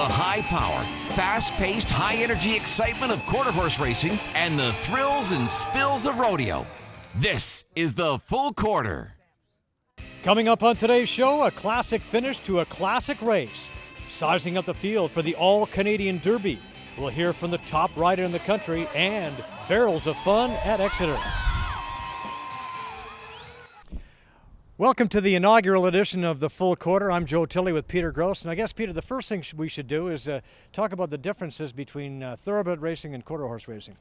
high power, fast-paced, high-energy excitement of quarter horse racing and the thrills and spills of rodeo. This is the Full Quarter. Coming up on today's show, a classic finish to a classic race. Sizing up the field for the All-Canadian Derby. We'll hear from the top rider in the country and barrels of fun at Exeter. Welcome to the inaugural edition of the Full Quarter. I'm Joe Tilley with Peter Gross, and I guess, Peter, the first thing we should do is talk about the differences between thoroughbred racing and quarter horse racing.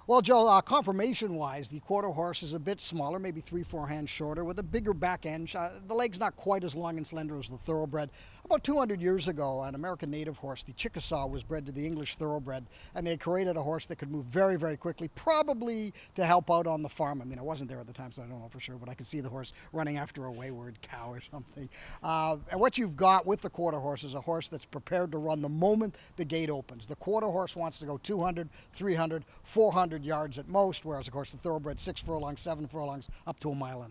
Well, Joe, conformation-wise, the quarter horse is a bit smaller, maybe 3-4 hands shorter, with a bigger back end. The leg's not quite as long and slender as the thoroughbred. About 200 years ago, an American native horse, the Chickasaw, was bred to the English thoroughbred, and they created a horse that could move very, very quickly, probably to help out on the farm. I mean, I wasn't there at the time, so I don't know for sure, but I could see the horse running after a wayward cow or something. And what you've got with the quarter horse is a horse that's prepared to run the moment the gate opens. The quarter horse wants to go 200, 300, 400 yards at most, whereas, of course, the thoroughbred 6 furlongs, 7 furlongs, up to 1.5 miles.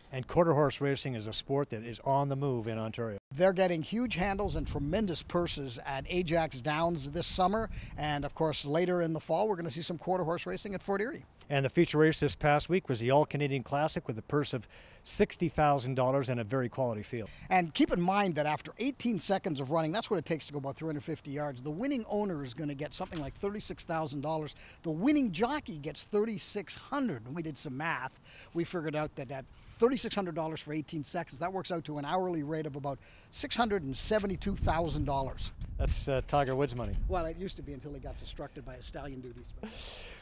And quarter horse racing is a sport that is on the move in Ontario. They're getting huge handles and tremendous purses at Ajax Downs this summer. And of course, later in the fall, we're going to see some quarter horse racing at Fort Erie. And the feature race this past week was the All-Canadian Classic with a purse of $60,000 and a very quality field. And keep in mind that after 18 seconds of running, that's what it takes to go about 350 yards. The winning owner is going to get something like $36,000. The winning jockey gets $3,600. And we did some math. We figured out that at $3,600 for 18 seconds, that works out to an hourly rate of about $672,000. That's Tiger Woods money. Well, it used to be until he got distracted by his stallion duties.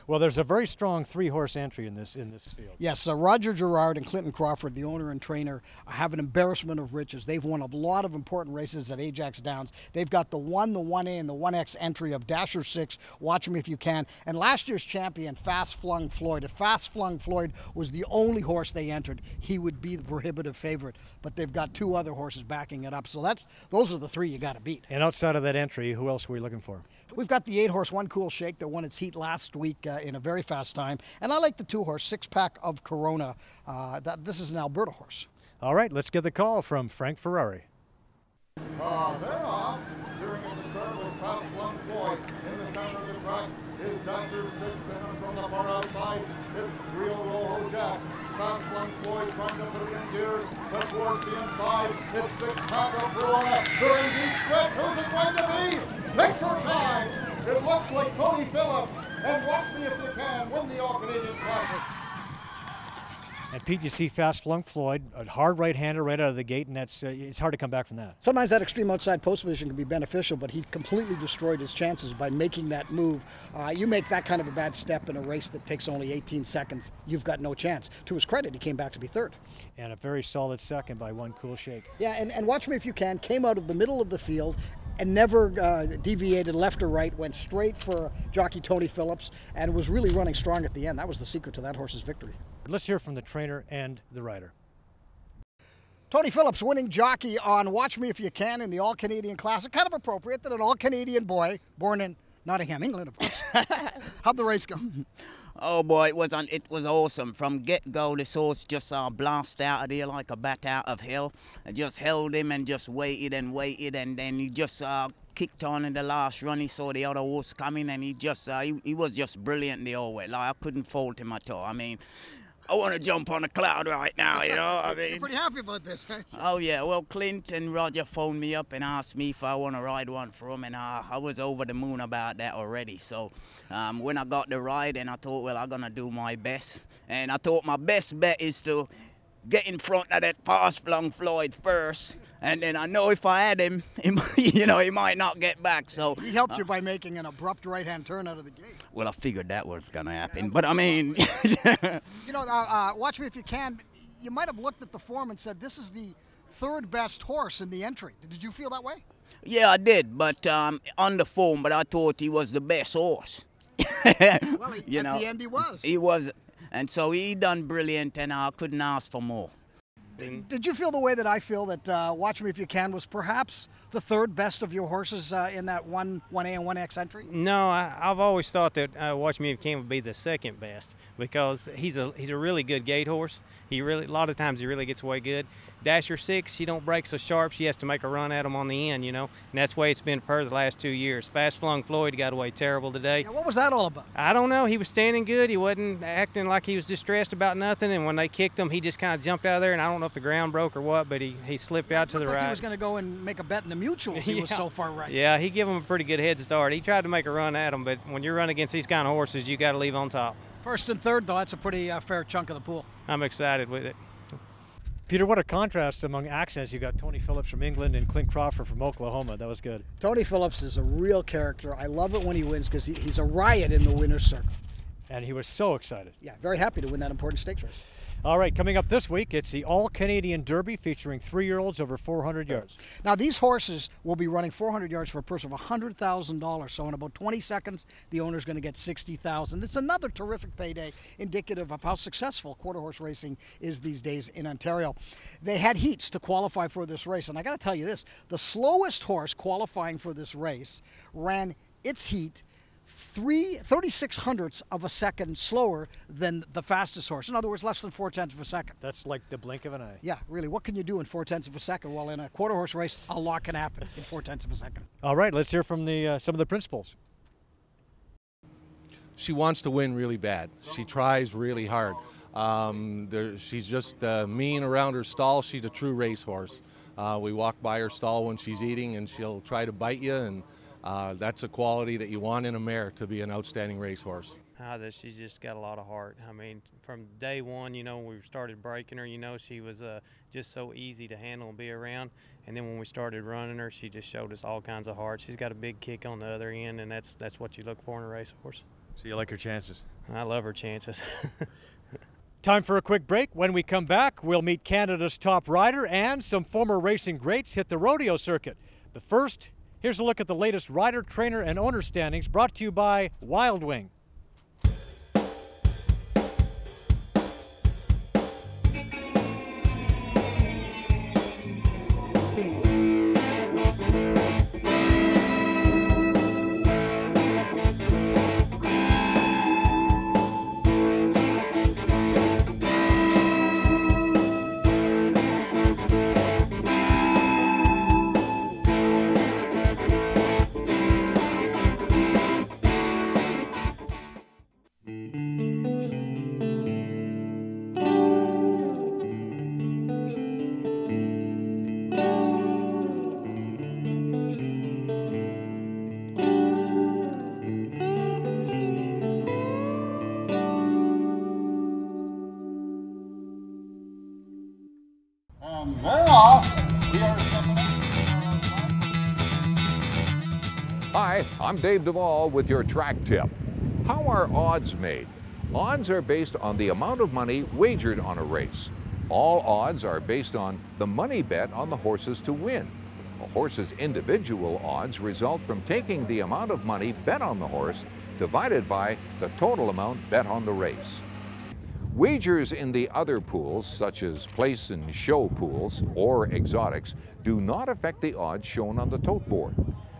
Well, there's a very strong 3-horse entry in this field. Yes, Roger Gerard and Clinton Crawford, the owner and trainer, have an embarrassment of riches. They've won a lot of important races at Ajax Downs. They've got the 1, the 1A, and the 1X entry of Dasher 6. Watch them if you can. And last year's champion, Fast Flung Floyd. If Fast Flung Floyd was the only horse they entered, he would be the prohibitive favorite. But they've got 2 other horses backing it up. So those are the 3 you got to beat. And outside of that entry, who else are we looking for? We've got the 8-horse One Cool Shake that won its heat last week in a very fast time. And I like the 2-horse Six-Pack of Corona. This is an Alberta horse. All right, let's get the call from Frank Ferrari. They're off. During at the start was Fast Flung Floyd. In the center of the track is Dasher 6, and from the far outside, it's Rio Rojo Jack. Fast Flung Floyd trying to put it in gear, but towards the inside, it's Six-Pack of Corona. They're in deep stretch. Who's it going to be? Picture time! It looks like Tony Phillips, and Watch Me If You Can win the All-Canadian Classic. And Pete, you see Fast Flung Floyd, a hard right-hander right out of the gate, and it's hard to come back from that. Sometimes that extreme outside post position can be beneficial, but he completely destroyed his chances by making that move. You make that kind of a bad step in a race that takes only 18 seconds, you've got no chance. To his credit, he came back to be 3rd. And a very solid second by One Cool Shake. Yeah, and Watch Me If You Can came out of the middle of the field and never deviated left or right, went straight for jockey Tony Phillips, and was really running strong at the end. That was the secret to that horse's victory. Let's hear from the trainer and the rider. Tony Phillips, winning jockey on Watch Me If You Can in the All-Canadian Classic. Kind of appropriate that an All-Canadian boy, born in Nottingham, England, of course. How'd the race go? Oh boy, it was awesome. From get-go, this horse just blast out of there like a bat out of hell. I just held him and just waited, and then he just kicked on in the last run. He saw the other horse coming, and he was just brilliant the whole way. Like, I couldn't fault him at all. I mean, I want to jump on a cloud right now, you know. I mean, you're pretty happy about this, huh? Oh yeah, well, Clint and Roger phoned me up and asked me if I want to ride one for them, and I was over the moon about that already. So when I got the ride, and I thought, well, I'm gonna do my best, and I thought my best bet is to get in front of that Fast Flung Floyd first. And then I know if I had him, you know, he might not get back. So he helped you by making an abrupt right-hand turn out of the gate. Well, I figured that was going to happen. But I mean, you know, Watch Me If You Can. You might have looked at the form and said, this is the 3rd best horse in the entry. Did you feel that way? Yeah, I did. But on the form, but I thought he was the best horse. Well, at the end he was. He was, and so he done brilliant, and I couldn't ask for more. Did you feel the way that I feel, that Watch Me If You Can was perhaps the 3rd best of your horses in that 1A and 1X entry? No, I've always thought that Watch Me If You Can would be the 2nd best, because he's a really good gate horse. A lot of times he really gets away good. Dasher 6, she don't break so sharp, she has to make a run at them on the end, you know. And that's the way it's been for her the last 2 years. Fast flung Floyd got away terrible today. Yeah, what was that all about? I don't know. He was standing good. He wasn't acting like he was distressed about nothing. And when they kicked him, he just kind of jumped out of there. And I don't know if the ground broke or what, but he slipped out to the right. He was going to go and make a bet in the mutuals. He was so far right. Yeah, he gave him a pretty good head start. He tried to make a run at him, but when you're running against these kind of horses, you got to leave on top. First and third, though, that's a pretty fair chunk of the pool. I'm excited with it. Peter, what a contrast among accents. You got Tony Phillips from England and Clint Crawford from Oklahoma. That was good. Tony Phillips is a real character. I love it when he wins because he's a riot in the winner's circle. And he was so excited. Yeah, very happy to win that important stakes race. All right, coming up this week, it's the All-Canadian Derby featuring 3-year-olds over 400 yards. Now, these horses will be running 400 yards for a purse of $100,000. So in about 20 seconds, the owner's going to get $60,000. It's another terrific payday, indicative of how successful quarter horse racing is these days in Ontario. They had heats to qualify for this race, and I got to tell you this, the slowest horse qualifying for this race ran its heat 36 hundredths of a second slower than the fastest horse. In other words, less than 4/10 of a second. That's like the blink of an eye. Yeah, really. What can you do in 4/10 of a second? Well, in a quarter horse race, a lot can happen in 4/10 of a second. All right, let's hear from some of the principals. She wants to win really bad. She tries really hard. She's just mean around her stall. She's a true racehorse. We walk by her stall when she's eating, and she'll try to bite you, and that's a quality that you want in a mare to be an outstanding racehorse. She's just got a lot of heart. I mean, from day one, you know, we started breaking her, you know, she was just so easy to handle and be around. And then when we started running her, she just showed us all kinds of heart. She's got a big kick on the other end, and that's what you look for in a racehorse. So you like her chances? I love her chances. Time for a quick break. When we come back, we'll meet Canada's top rider and some former racing greats hit the rodeo circuit. But first, here's a look at the latest rider, trainer, and owner standings brought to you by Wild Wing. And they're off. We are stepping up. Hi, I'm Dave Duvall with your track tip. How are odds made? Odds are based on the amount of money wagered on a race. All odds are based on the money bet on the horses to win. A horse's individual odds result from taking the amount of money bet on the horse divided by the total amount bet on the race. Wagers in the other pools, such as place and show pools or exotics, do not affect the odds shown on the tote board.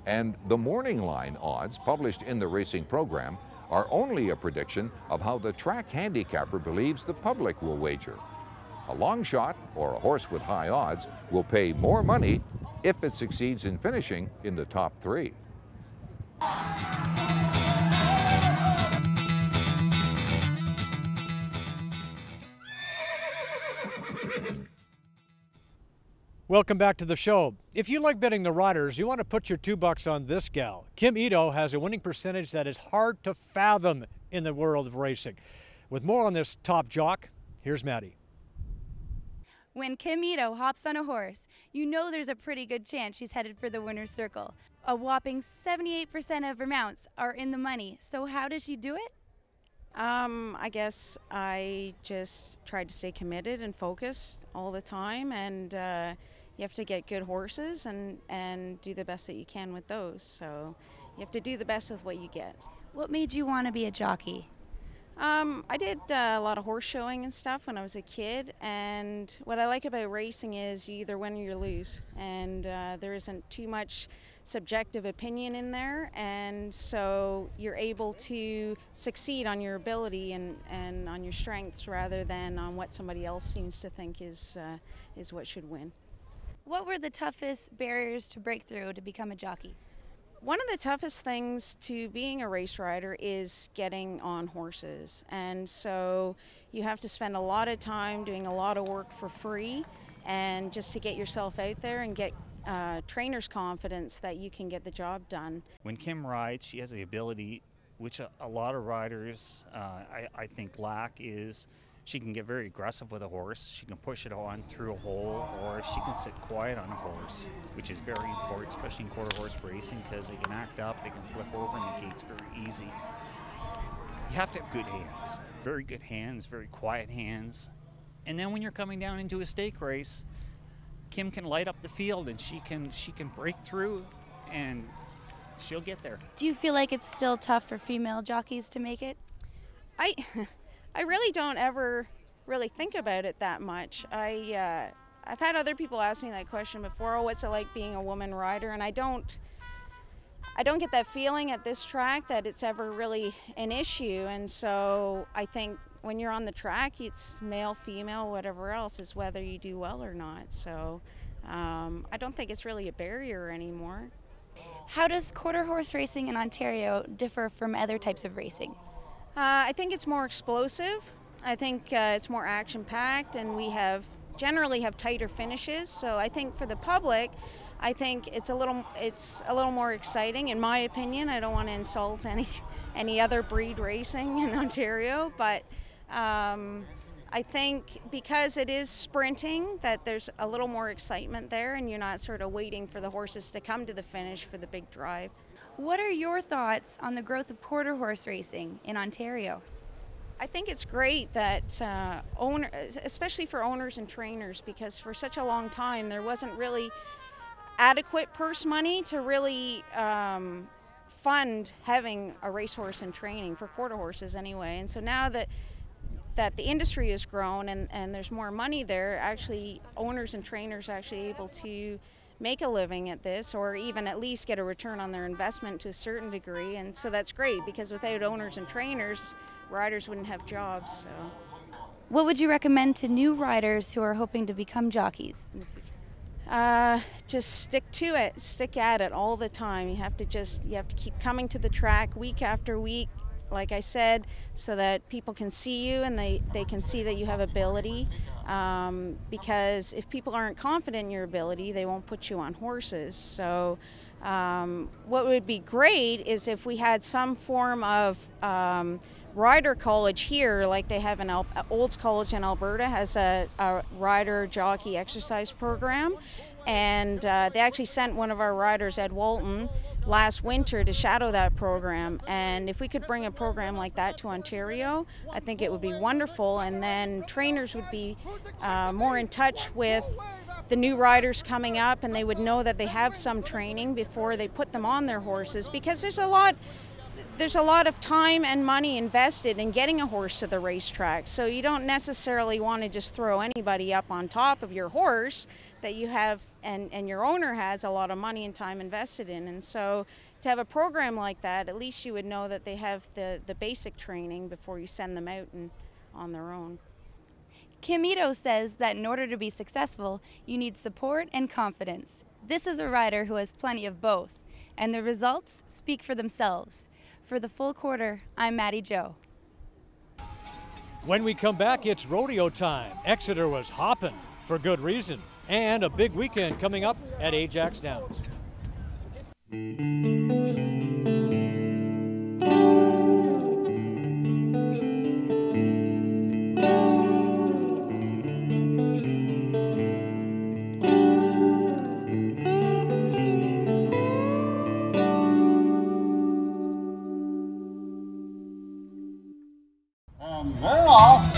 And the morning line odds published in the racing program are only a prediction of how the track handicapper believes the public will wager. A long shot or a horse with high odds will pay more money if it succeeds in finishing in the top 3. Welcome back to the show. If you like betting the riders, you want to put your $2 on this gal. Kim Ito has a winning percentage that is hard to fathom in the world of racing. With more on this top jock, here's Maddie. When Kim Ito hops on a horse, you know there's a pretty good chance she's headed for the winner's circle. A whopping 78% of her mounts are in the money. So how does she do it? I guess I just tried to stay committed and focused all the time, and you have to get good horses and do the best that you can with those. So you have to do the best with what you get. What made you want to be a jockey? I did a lot of horse showing and stuff when I was a kid, and what I like about racing is you either win or you lose, and there isn't too much subjective opinion in there, and so you're able to succeed on your ability and on your strengths rather than on what somebody else seems to think is what should win. What were the toughest barriers to break through to become a jockey? One of the toughest things to being a race rider is getting on horses, and so you have to spend a lot of time doing a lot of work for free, and just to get yourself out there and get trainers' confidence that you can get the job done. When Kim rides, she has the ability, which a lot of riders I think lack, is she can get very aggressive with a horse. She can push it on through a hole, or she can sit quiet on a horse, which is very important, especially in quarter horse racing, because they can act up, they can flip over, and the gate's very easy. You have to have good hands, very quiet hands. And then when you're coming down into a stake race, Kim can light up the field, and she can break through, and she'll get there. Do you feel like it's still tough for female jockeys to make it? I really don't ever really think about it that much. I've had other people ask me that question before, oh, what's it like being a woman rider? And I don't get that feeling at this track that it's ever really an issue. And so I think when you're on the track, it's male, female, whatever else, is whether you do well or not. So I don't think it's really a barrier anymore. How does quarter horse racing in Ontario differ from other types of racing? I think it's more explosive. I think it's more action-packed, and we generally have tighter finishes. So I think for the public, I think it's a little more exciting, in my opinion. I don't want to insult any other breed racing in Ontario, but I think because it is sprinting, that there's a little more excitement there, and you're not sort of waiting for the horses to come to the finish for the big drive. What are your thoughts on the growth of quarter horse racing in Ontario? I think it's great that especially for owners and trainers, because for such a long time there wasn't really adequate purse money to really fund having a racehorse in training for quarter horses anyway. And so now that the industry has grown and there's more money there, actually owners and trainers are actually able to make a living at this, or even at least get a return on their investment to a certain degree. And so that's great, because without owners and trainers, riders wouldn't have jobs. So what would you recommend to new riders who are hoping to become jockeys in the future? Just stick to it, stick at it all the time. You have to keep coming to the track week after week, like I said, so that people can see you and they can see that you have ability. Because if people aren't confident in your ability, they won't put you on horses. So what would be great is if we had some form of rider college here, like they have in Olds College in Alberta, has a rider jockey exercise program. And they actually sent one of our riders, Ed Walton, last winter to shadow that program. And if we could bring a program like that to Ontario, I think it would be wonderful. And then trainers would be more in touch with the new riders coming up, and they would know that they have some training before they put them on their horses, because there's a lot of time and money invested in getting a horse to the racetrack. So you don't necessarily want to just throw anybody up on top of your horse that you have and your owner has a lot of money and time invested in. And so to have a program like that, at least you would know that they have the basic training before you send them out and on their own. Kim Ito says that in order to be successful, you need support and confidence. This is a rider who has plenty of both, and the results speak for themselves. For the Full Quarter, I'm Maddie Jo. When we come back, it's rodeo time. Exeter was hopping for good reason, and a big weekend coming up at Ajax Downs. And they're off